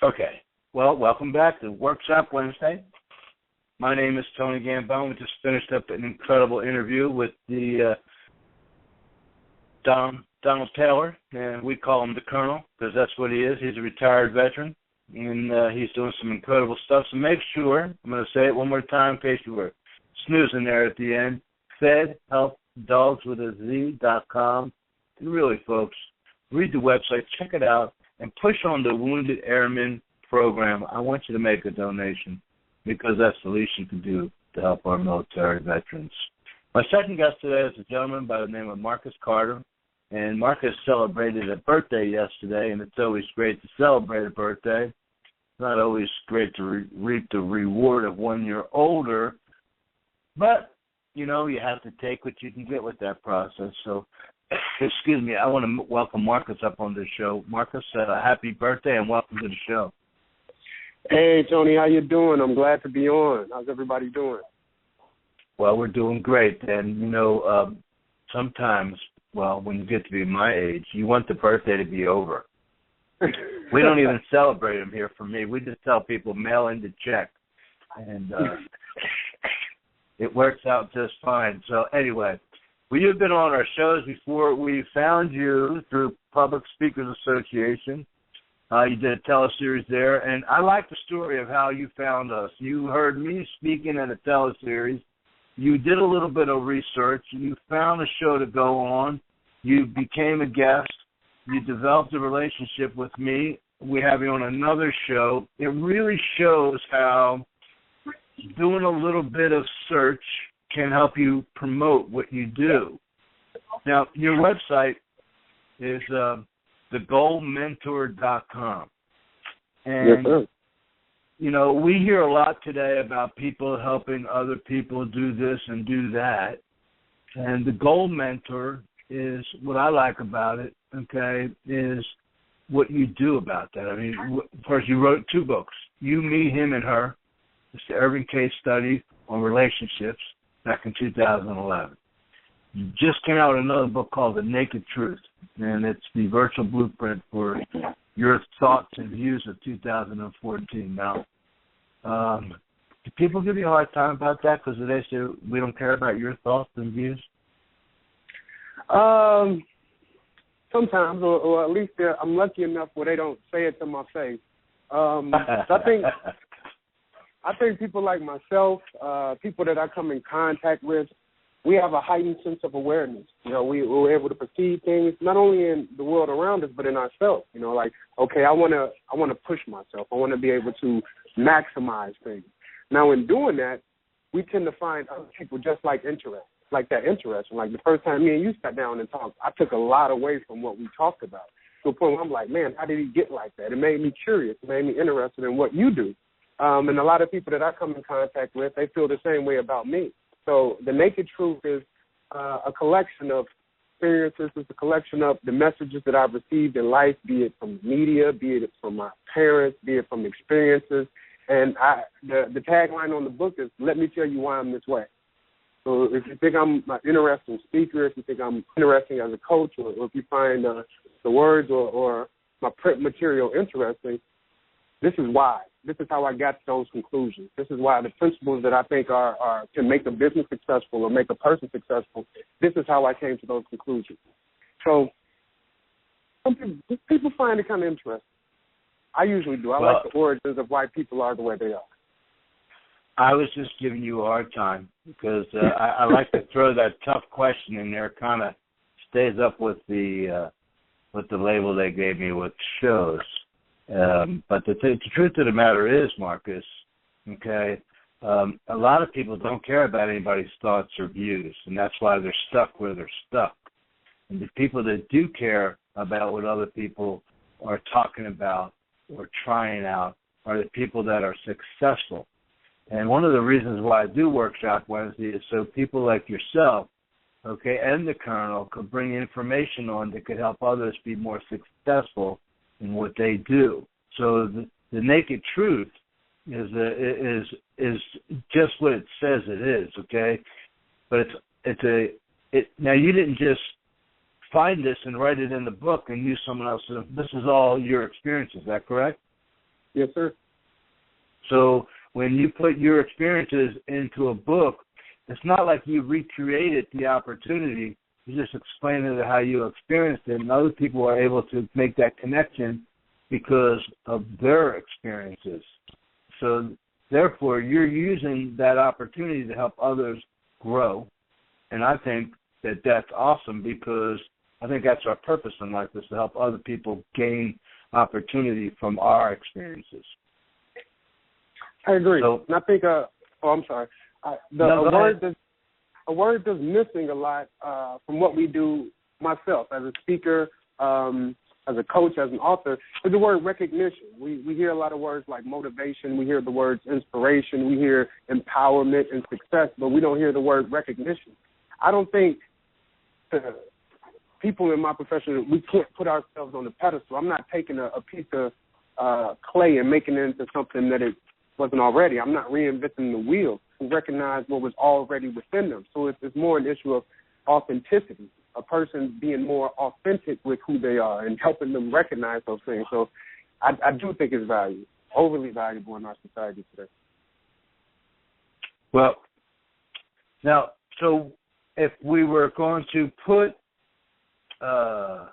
Okay. Well, welcome back to Workshop Wednesday. My name is Tony Gambone. We just finished up an incredible interview with the Donald Taylor, and we call him the Colonel because that's what he is. He's a retired veteran, and he's doing some incredible stuff. So make sure, I'm going to say it one more time in case you were snoozing there at the end, fedhelpdogswithaz.com. And really, folks, read the website, check it out, and push on the Wounded Airmen program. I want you to make a donation because that's the least you can do to help our military veterans. My second guest today is a gentleman by the name of Marcus Carter. And Marcus celebrated a birthday yesterday, and it's always great to celebrate a birthday. It's not always great to reap the reward of 1 year older, but, you know, you have to take what you can get with that process. So, excuse me, I want to welcome Marcus up on the show. Marcus, happy birthday and welcome to the show. Hey, Tony, how you doing? I'm glad to be on. How's everybody doing? Well, we're doing great. And, you know, sometimes, well, when you get to be my age, you want the birthday to be over. We don't even celebrate them here for me. We just tell people mail in the check. And it works out just fine. So anyway, you've been on our shows before. We found you through Public Speakers Association. You did a teleseries there. And I like the story of how you found us. You heard me speaking at a teleseries. You did a little bit of research. You found a show to go on. You became a guest. You developed a relationship with me. We have you on another show. It really shows how doing a little bit of search can help you promote what you do. Now, your website is thegoalmentor.com. And yes, sir. You know, we hear a lot today about people helping other people do this and do that. And the Goal Mentor is what I like about it, okay, is what you do about that. I mean, of course, you wrote 2 books, You, Me, Him, and Her. It's the Urban Case Study on Relationships back in 2011. You just came out with another book called The Naked Truth, and it's the virtual blueprint for your thoughts and views of 2014. Now, do people give you a hard time about that because they say we don't care about your thoughts and views? Sometimes, or at least I'm lucky enough where they don't say it to my face. So I think people like myself, people that I come in contact with, we have a heightened sense of awareness. You know, we're able to perceive things not only in the world around us, but in ourselves. You know, like, okay, I want to push myself. I want to be able to maximize things. Now, in doing that, we tend to find other people just like that interest. And like the first time me and you sat down and talked, I took a lot away from what we talked about to a point where I'm like, man, how did he get like that? It made me curious. It made me interested in what you do. And a lot of people that I come in contact with, they feel the same way about me. So the Naked Truth is a collection of experiences. It's a collection of the messages that I've received in life, be it from media, be it from my parents, be it from experiences. And the tagline on the book is, let me tell you why I'm this way. So if you think I'm an interesting speaker, if you think I'm interesting as a coach, or if you find the words or my print material interesting, this is why. This is how I got to those conclusions. This is why the principles that I think are can make a business successful or make a person successful, this is how I came to those conclusions. So some people find it kind of interesting. I usually do. I like the origins of why people are the way they are. I was just giving you a hard time because I like to throw that tough question in there. Kind of stays up with the label they gave me, with shows. But the truth of the matter is, Marcus, okay, a lot of people don't care about anybody's thoughts or views, and that's why they're stuck where they're stuck. And the people that do care about what other people are talking about or trying out are the people that are successful. And one of the reasons why I do Workshop Wednesday is so people like yourself, okay, and the Colonel could bring information on that could help others be more successful in what they do. So the Naked Truth is just what it says it is, okay? But now you didn't just find this and write it in the book and use someone else. This is all your experience. Is that correct? Yes, sir. So when you put your experiences into a book, it's not like you recreated the opportunity. You just explain it how you experienced it, and other people are able to make that connection because of their experiences. So therefore, you're using that opportunity to help others grow. And I think that that's awesome, because I think that's our purpose in life, is to help other people gain opportunity from our experiences. I agree. So, and I think, I'm sorry. A word that's missing a lot from what we do, myself as a speaker, as a coach, as an author, is the word recognition. We hear a lot of words like motivation. We hear the words inspiration. We hear empowerment and success, but we don't hear the word recognition. I don't think people in my profession, we can't put ourselves on the pedestal. I'm not taking a piece of clay and making it into something that it wasn't already. I'm not reinventing the wheel. We recognize what was already within them. So it's more an issue of authenticity, a person being more authentic with who they are and helping them recognize those things. So I do think it's valuable, overly valuable in our society today. Well, now, so if we were going to put a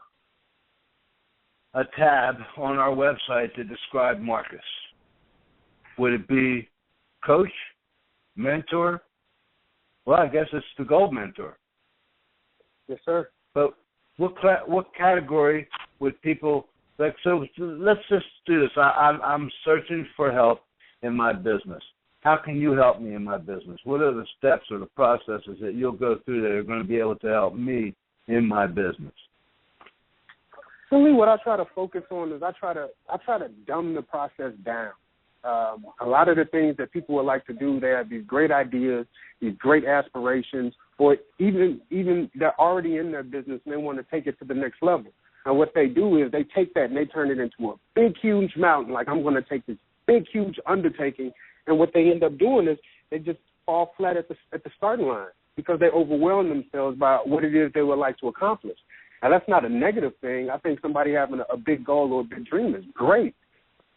tab on our website to describe Marcus, would it be coach, mentor? Well, I guess it's the gold mentor. Yes, sir. But what category would people like? So let's just do this. I'm searching for help in my business. How can you help me in my business? What are the steps or the processes that you'll go through that are going to be able to help me in my business? Really, what I try to focus on is I try to dumb the process down. A lot of the things that people would like to do, they have these great ideas, these great aspirations, or even they're already in their business and they want to take it to the next level. And what they do is they take that and they turn it into a big, huge mountain, like I'm going to take this big, huge undertaking. And what they end up doing is they just fall flat at the starting line because they overwhelm themselves by what it is they would like to accomplish. Now, that's not a negative thing. I think somebody having a big goal or a big dream is great.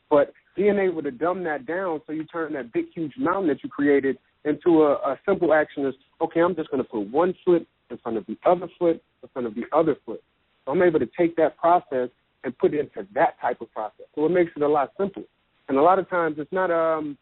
But being able to dumb that down so you turn that big, huge mountain that you created into a simple action is, okay, I'm just going to put one foot in front of the other foot in front of the other foot. So I'm able to take that process and put it into that type of process. So it makes it a lot simpler. And a lot of times it's not a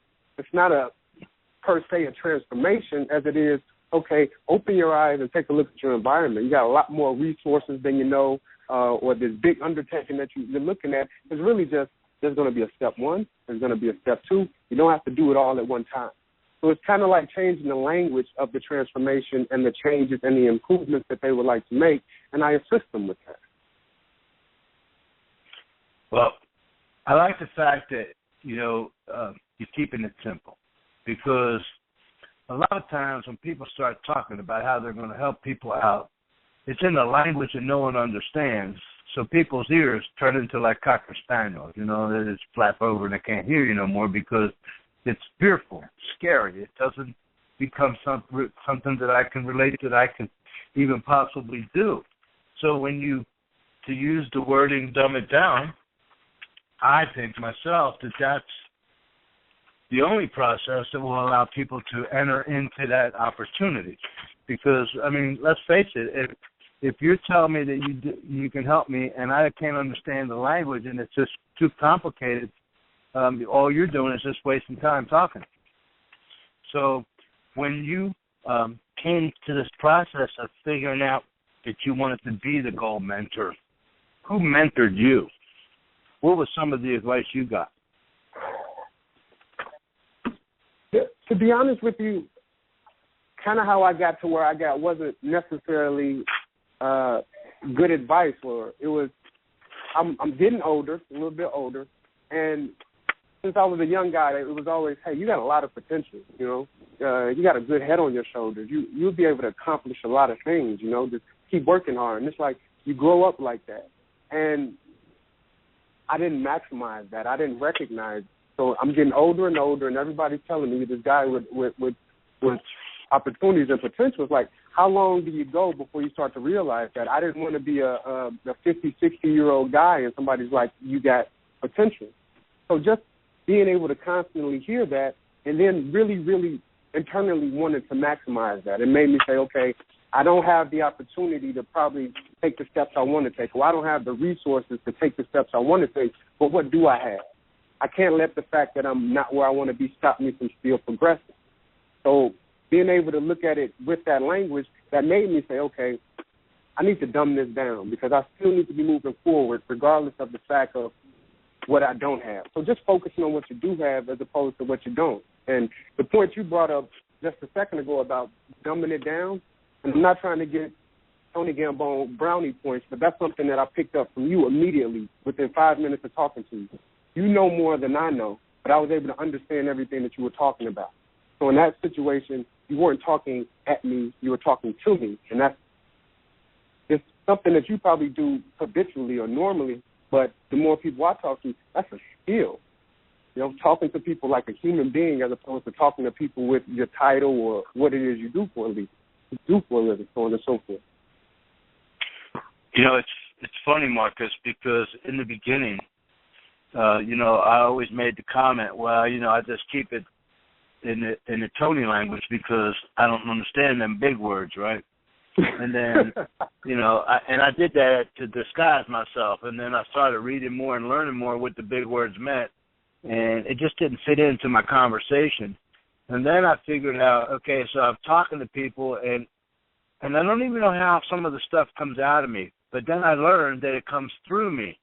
per se a transformation as it is, okay, open your eyes and take a look at your environment. You got a lot more resources than you know, or this big undertaking that you're looking at is really just, there's going to be a step one, there's going to be a step two. You don't have to do it all at one time. So it's kind of like changing the language of the transformation and the changes and the improvements that they would like to make, and I assist them with that. Well, I like the fact that, you're keeping it simple, because a lot of times when people start talking about how they're going to help people out, it's in a language that no one understands. So people's ears turn into like Cocker Spaniels, they just flap over and they can't hear you no more because it's fearful, scary. It doesn't become something that I can relate to, that I can even possibly do. So when to use the wording dumb it down, I think myself that that's the only process that will allow people to enter into that opportunity. Because, let's face it, if you're telling me that you can help me and I can't understand the language and it's just too complicated, all you're doing is just wasting time talking. So when you came to this process of figuring out that you wanted to be the gold mentor, who mentored you? What was some of the advice you got? To be honest with you, kind of how I got to where I got wasn't necessarily good advice. Or it was, I'm getting older, a little bit older, and since I was a young guy, it was always, hey, you got a lot of potential, you got a good head on your shoulders. You'll be able to accomplish a lot of things, just keep working hard. And it's like you grow up like that. And I didn't maximize that. I didn't recognize. So I'm getting older and older, and everybody's telling me this guy with opportunities and potential. It's like, how long do you go before you start to realize that? I didn't want to be a 50, 60-year-old guy, and somebody's like, you got potential. So just being able to constantly hear that and then really, really internally wanted to maximize that. It made me say, okay, I don't have the opportunity to probably take the steps I want to take, or I don't have the resources to take the steps I want to take, but what do I have? I can't let the fact that I'm not where I want to be stop me from still progressing. So being able to look at it with that language, that made me say, okay, I need to dumb this down because I still need to be moving forward regardless of the fact of what I don't have. So just focusing on what you do have as opposed to what you don't. And the point you brought up just a second ago about dumbing it down, and I'm not trying to get Tony Gambone brownie points, but that's something that I picked up from you immediately within 5 minutes of talking to you. You know more than I know, but I was able to understand everything that you were talking about. So in that situation, you weren't talking at me, you were talking to me, and that's it's something that you probably do habitually or normally, but the more people I talk to, that's a skill. You know, talking to people like a human being as opposed to talking to people with your title or what it is you do for a living, so on and so forth. You know, it's funny, Marcus, because in the beginning, I always made the comment, well, I just keep it in the Tony language because I don't understand them big words, right? And then, I did that to disguise myself. And then I started reading more and learning more what the big words meant. And it just didn't fit into my conversation. And then I figured out, okay, so I'm talking to people, and I don't even know how some of the stuff comes out of me. But then I learned that it comes through me,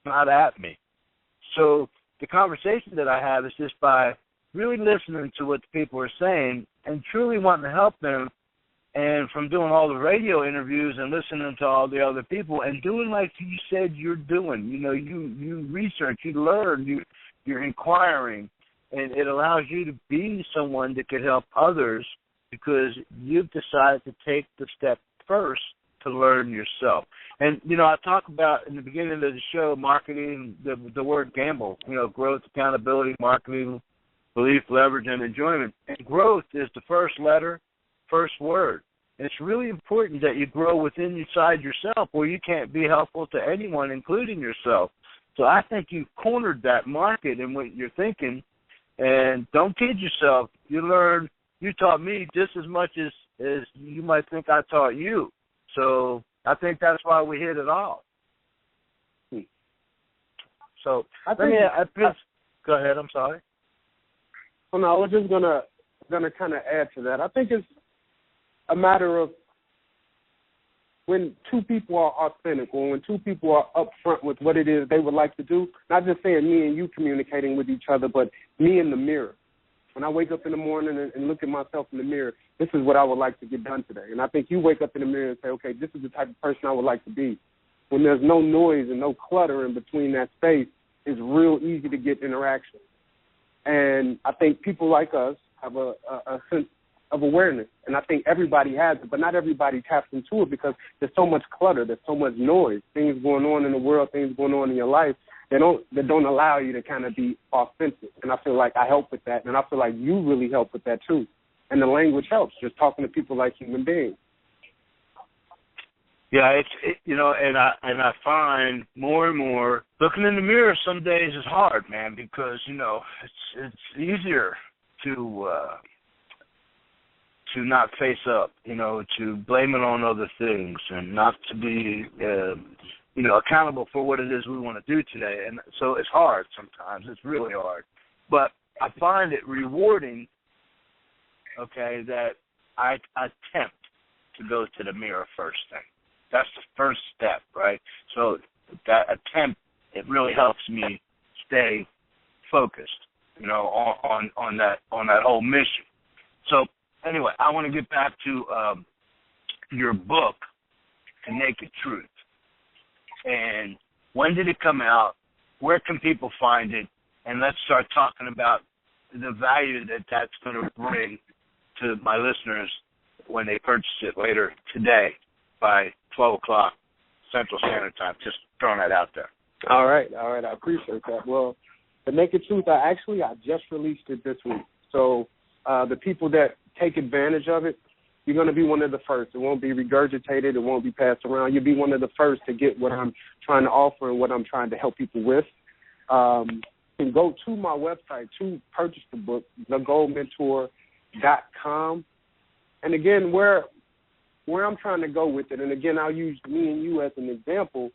not at me. So the conversation that I have is just by really listening to what the people are saying and truly wanting to help them. And from doing all the radio interviews and listening to all the other people and doing like you said you're doing, you research, you learn, you're inquiring, and it allows you to be someone that could help others because you've decided to take the step first to learn yourself. And, I talk about in the beginning of the show, marketing, the word gamble, growth, accountability, marketing, belief, leverage, and enjoyment. And growth is the first letter, first word. And it's really important that you grow inside yourself where you can't be helpful to anyone, including yourself. So I think you've cornered that market in what you're thinking. And don't kid yourself. You taught me just as much as you might think I taught you. So I think that's why we hit it off. So go ahead. I'm sorry. Oh, no, I was just gonna kind of add to that. I think it's a matter of when two people are authentic or when two people are upfront with what it is they would like to do, not just saying me and you communicating with each other, but me in the mirror. When I wake up in the morning and look at myself in the mirror, this is what I would like to get done today. And I think you wake up in the mirror and say, okay, this is the type of person I would like to be. When there's no noise and no clutter in between that space, it's real easy to get interaction. And I think people like us have a sense of awareness, and I think everybody has it, but not everybody taps into it because there's so much clutter, there's so much noise, things going on in the world, things going on in your life that don't allow you to kind of be authentic. And I feel like I help with that, and I feel like you really help with that too. And the language helps, just talking to people like human beings. Yeah, and I find more and more looking in the mirror some days is hard, man, because it's easier to not face up, to blame it on other things and not to be, accountable for what it is we want to do today. And so it's hard sometimes. It's really hard. But I find it rewarding, okay, that I attempt to go to the mirror first thing. That's the first step, right? So that attempt, it really helps me stay focused, on that whole mission. So anyway, I want to get back to your book, The Naked Truth. And when did it come out? Where can people find it? And let's start talking about the value that that's going to bring to my listeners when they purchase it later today by 12 o'clock Central Standard Time. Just throwing that out there. All right. I appreciate that. Well, The Naked Truth, I just released it this week. So the people that take advantage of it, you're going to be one of the first. It won't be regurgitated. It won't be passed around. You'll be one of the first to get what I'm trying to offer and what I'm trying to help people with. can go to my website to purchase the book, thegoldmentor.com. And again, where I'm trying to go with it, and again, I'll use me and you as an example.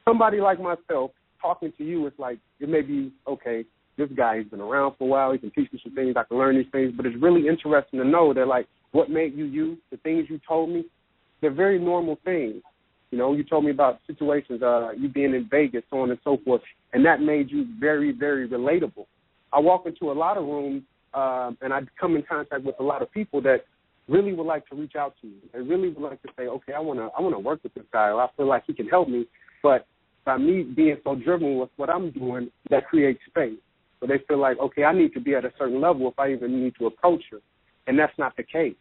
Somebody like myself talking to you, it's like, it may be, okay, this guy has been around for a while, he can teach me some things, I can learn these things, but it's really interesting to know that, like, what made you you, the things you told me, they're very normal things. You know, you told me about situations, you being in Vegas, so on and so forth, and that made you very, very relatable. I walk into a lot of rooms, and I come in contact with a lot of people that really would like to reach out to me. They really would like to say, okay, I want to work with this guy, or I feel like he can help me, but by me being so driven with what I'm doing, that creates space. So they feel like, okay, I need to be at a certain level if I even need to approach her. And that's not the case.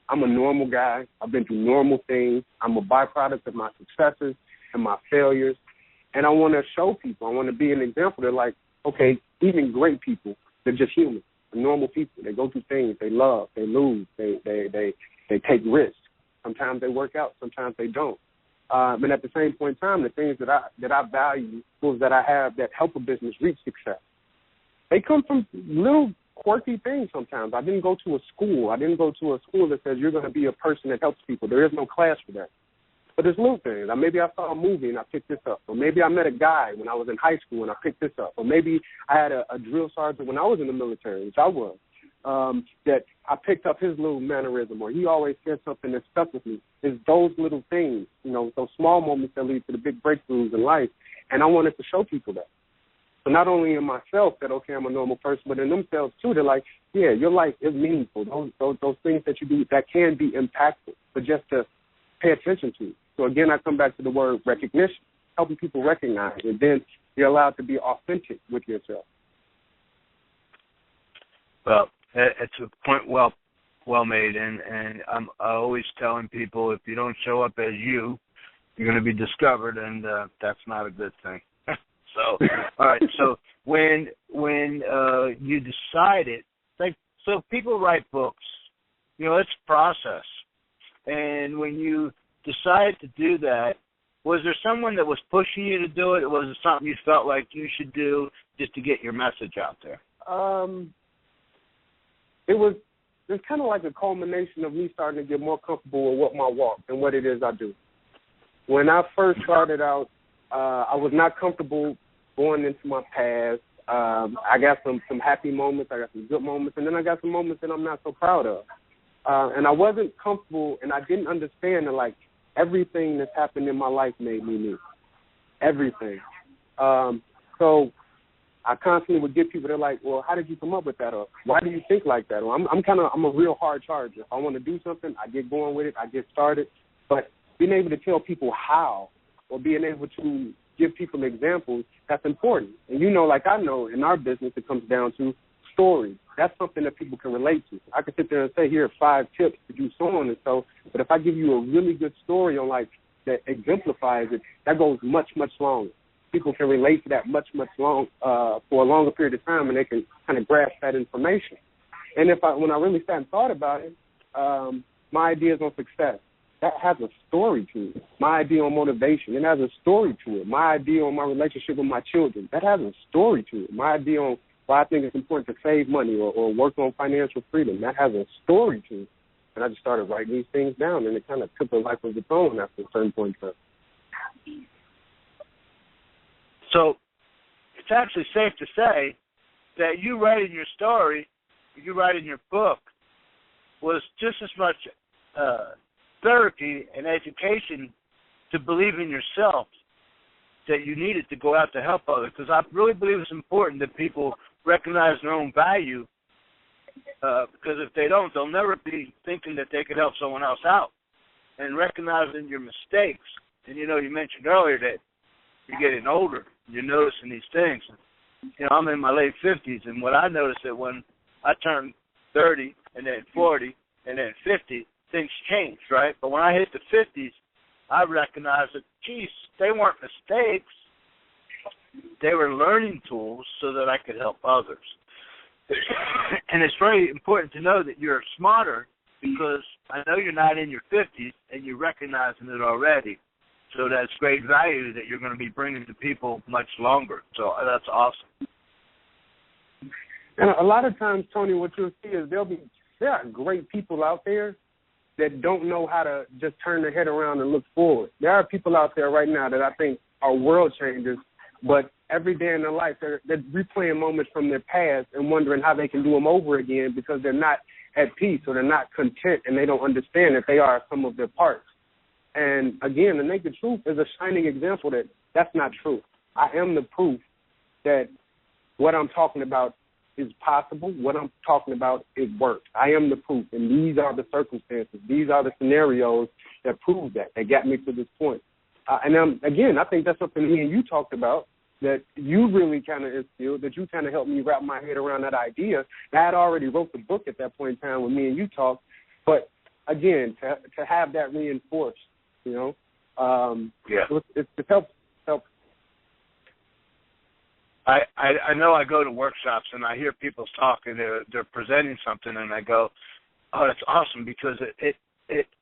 I'm a normal guy. I've been through normal things. I'm a byproduct of my successes and my failures. And I want to show people. I want to be an example. They're like, okay, even great people, they're just human. They're normal people. They go through things. They love. They lose. They take risks. Sometimes they work out. Sometimes they don't. And at the same point in time, the things that I value, tools that I have that help a business reach success, they come from little quirky things sometimes. I didn't go to a school. That says you're going to be a person that helps people. There is no class for that. But there's little things. Maybe I saw a movie and I picked this up. Or maybe I met a guy when I was in high school and I picked this up. Or maybe I had a drill sergeant when I was in the military, which I was, that I picked up his little mannerism, or he always said something that stuck with me. It's those little things, you know, those small moments that lead to the big breakthroughs in life. And I wanted to show people that. So not only in myself that, okay, I'm a normal person, but in themselves too, they're like, yeah, your life is meaningful. Those things that you do that can be impactful, but just to pay attention to. So again, I come back to the word recognition, helping people recognize, and then you're allowed to be authentic with yourself. Well, it's a point well made, and I'm always telling people, if you don't show up as you, you're going to be discovered, and that's not a good thing. So, all right. So when you decided, like, so people write books, you know, it's a process, and when you decided to do that, was there someone that was pushing you to do it, or was it something you felt like you should do just to get your message out there? It's kind of like a culmination of me starting to get more comfortable with what my walk and what it is I do. When I first started out, I was not comfortable going into my past. I got some happy moments, I got some good moments, and then I got some moments that I'm not so proud of. And I wasn't comfortable, and I didn't understand that, like, everything that's happened in my life made me me. Everything. So I constantly would get people, they're like, well, how did you come up with that? Or why do you think like that? Or I'm a real hard charger. If I want to do something, I get going with it, I get started. But being able to tell people how, or being able to give people examples, that's important. And you know, like I know, in our business, it comes down to stories. That's something that people can relate to. I can sit there and say, here are 5 tips to do so on and so, but if I give you a really good story on, like, that exemplifies it, that goes much, much longer. People can relate to that much, much long for a longer period of time, and they can kind of grasp that information. And when I really sat and thought about it, my ideas on success, that has a story to it. My idea on motivation, it has a story to it. My idea on my relationship with my children, that has a story to it. My idea on why I think it's important to save money or work on financial freedom, that has a story to it. And I just started writing these things down, and it kind of took a life of its own after a certain point in time. So it's actually safe to say that you writing your story, you writing your book, was just as much therapy and education to believe in yourself that you needed to go out to help others. Because I really believe it's important that people recognize their own value, because if they don't, they'll never be thinking that they could help someone else out. And recognizing your mistakes. And, you know, you mentioned earlier that you're getting older. You're noticing these things. You know, I'm in my late 50s, and what I noticed that when I turned 30 and then 40 and then 50, things changed, right? But when I hit the 50s, I recognized that, geez, they weren't mistakes. They were learning tools so that I could help others. And it's very important to know that you're smarter, because I know you're not in your 50s and you're recognizing it already. So that's great value that you're going to be bringing to people much longer. So that's awesome. And a lot of times, Tony, what you'll see is there are great people out there that don't know how to just turn their head around and look forward. There are people out there right now that I think are world changers, but every day in their life they're replaying moments from their past and wondering how they can do them over again because they're not at peace or they're not content and they don't understand that they are some of their parts. And again, the naked truth is a shining example that that's not true. I am the proof that what I'm talking about is possible. What I'm talking about is work. I am the proof, and these are the circumstances. These are the scenarios that prove that got me to this point. Again, I think that's something me and you talked about that you really kind of instilled, that you kind of helped me wrap my head around that idea. I had already wrote the book at that point in time when me and you talked, but again, to have that reinforced, you know, it helps. I know I go to workshops and I hear people talk and they're presenting something and I go, oh, that's awesome, because it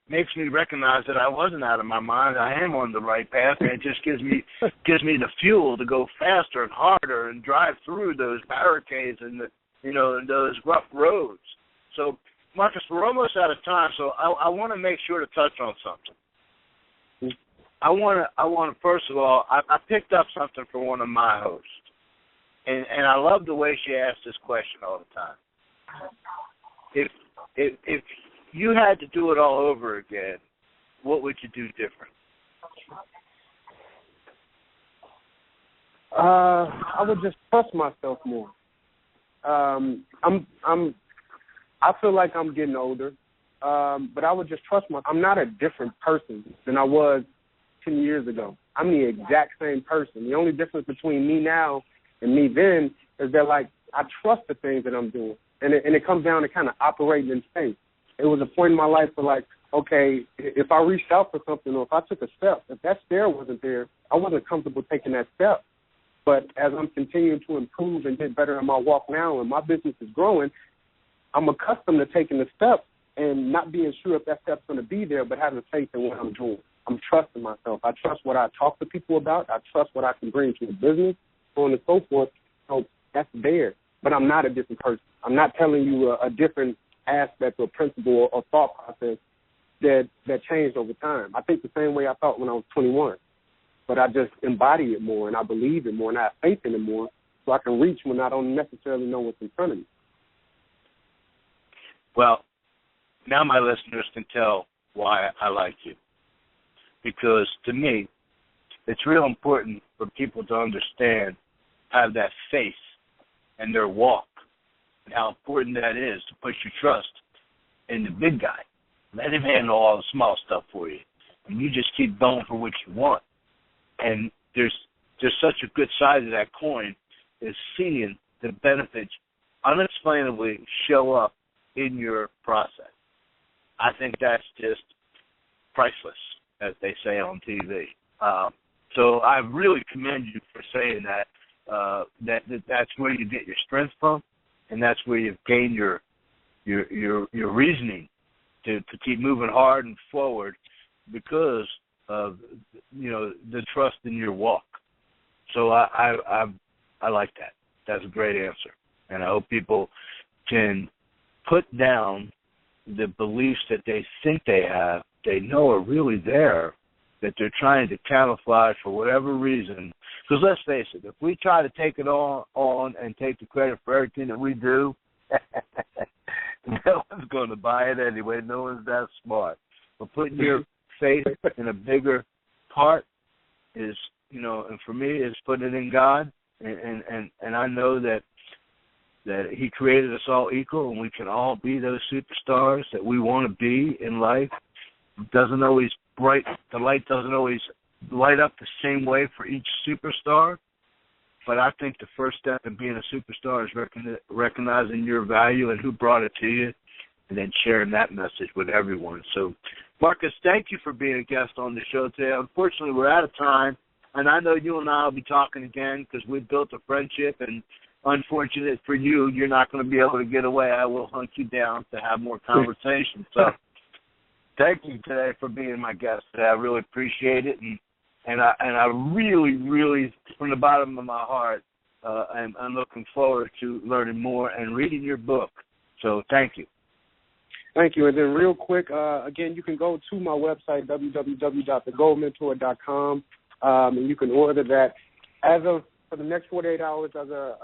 makes me recognize that I wasn't out of my mind. I am on the right path, and it just gives me the fuel to go faster and harder and drive through those barricades and and those rough roads. So, Marcus, we're almost out of time, so I want to make sure to touch on something. I want to first of all, I picked up something from one of my hosts, and I love the way she asks this question all the time. If you had to do it all over again, what would you do different? I would just trust myself more. I feel like I'm getting older, but I would just trust myself. I'm not a different person than I was 10 years ago. I'm the exact same person. The only difference between me now and me then is that, like, I trust the things that I'm doing, and it comes down to kind of operating in faith. It was a point in my life where, like, okay, if I reached out for something or if I took a step, if that stair wasn't there, I wasn't comfortable taking that step. But as I'm continuing to improve and get better in my walk now and my business is growing, I'm accustomed to taking the step and not being sure if that step's going to be there, but having faith in what I'm doing. I'm trusting myself. I trust what I talk to people about. I trust what I can bring to the business, so on and so forth. So that's there. But I'm not a different person. I'm not telling you a different aspect or principle or thought process that changed over time. I think the same way I thought when I was 21, but I just embody it more and I believe it more and I have faith in it more, so I can reach when I don't necessarily know what's in front of me. Well, now my listeners can tell why I like you, because to me, it's real important for people to understand, have that faith in their walk, and how important that is to put your trust in the big guy. Let him handle all the small stuff for you, and you just keep going for what you want. And there's such a good side of that coin is seeing the benefits unexplainably show up in your process. I think that's just priceless, as they say on TV. So I really commend you for saying that. That's where you get your strength from, and that's where you've gained your reasoning to keep moving hard and forward because of the trust in your walk. So I like that. That's a great answer, and I hope people can put down the beliefs that they think they have, they know are really there, that they're trying to camouflage for whatever reason. Because let's face it, if we try to take it all on and take the credit for everything that we do, no one's going to buy it anyway. No one's that smart. But putting your faith in a bigger part is, and for me, is putting it in God. And I know that He created us all equal, and we can all be those superstars that we want to be in life. The light doesn't always light up the same way for each superstar, but I think the first step in being a superstar is recognizing your value and who brought it to you, and then sharing that message with everyone. So, Marcus, thank you for being a guest on the show today. Unfortunately, we're out of time, and I know you and I will be talking again because we've built a friendship, and unfortunate for you, you're not going to be able to get away. I will hunt you down to have more conversations. So thank you today for being my guest today. I really appreciate it, and And I really, really, from the bottom of my heart, I'm looking forward to learning more and reading your book. So thank you. Thank you. And then real quick, again, you can go to my website, www.thegoldmentor.com, and you can order that. For the next 48 hours, as a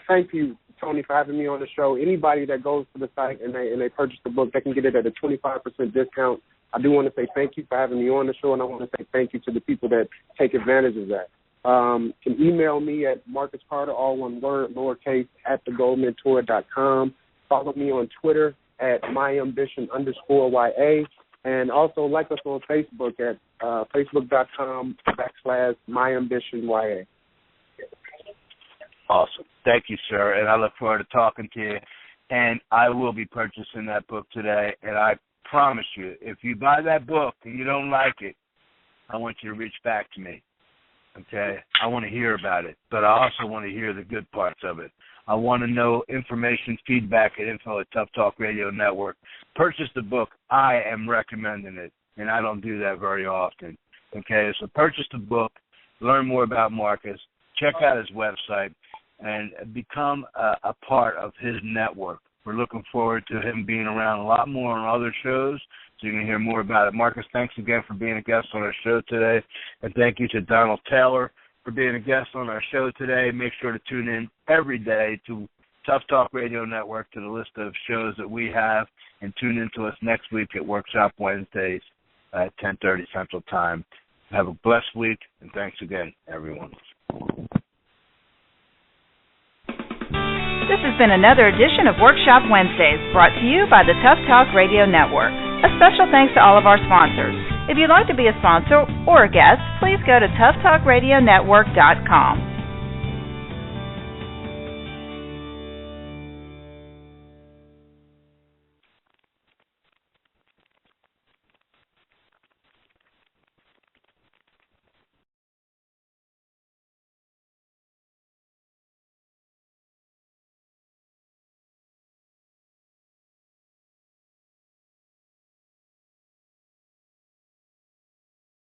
thank you, Tony, for having me on the show. Anybody that goes to the site and they purchase the book, they can get it at a 25% discount. I do want to say thank you for having me on the show, and I want to say thank you to the people that take advantage of that. You can email me at Marcus Carter, all one word, lowercase, at thegoldmentor.com. Follow me on Twitter at myambition_YA, and also like us on Facebook at facebook.com/myambitionYA. Awesome. Thank you, sir, and I look forward to talking to you. And I will be purchasing that book today, and I promise you, if you buy that book and you don't like it, I want you to reach back to me, okay? I want to hear about it, but I also want to hear the good parts of it. I want to know information, feedback at info@Tough Talk Radio Network. Purchase the book. I am recommending it, and I don't do that very often, okay? So purchase the book, learn more about Marcus, check out his website, and become a part of his network. We're looking forward to him being around a lot more on other shows, so you can hear more about it. Marcus, thanks again for being a guest on our show today, and thank you to Donald Taylor for being a guest on our show today. Make sure to tune in every day to Tough Talk Radio Network, to the list of shows that we have, and tune in to us next week at Workshop Wednesdays at 10:30 Central Time. Have a blessed week, and thanks again, everyone. This has been another edition of Workshop Wednesdays, brought to you by the Tough Talk Radio Network. A special thanks to all of our sponsors. If you'd like to be a sponsor or a guest, please go to toughtalkradionetwork.com.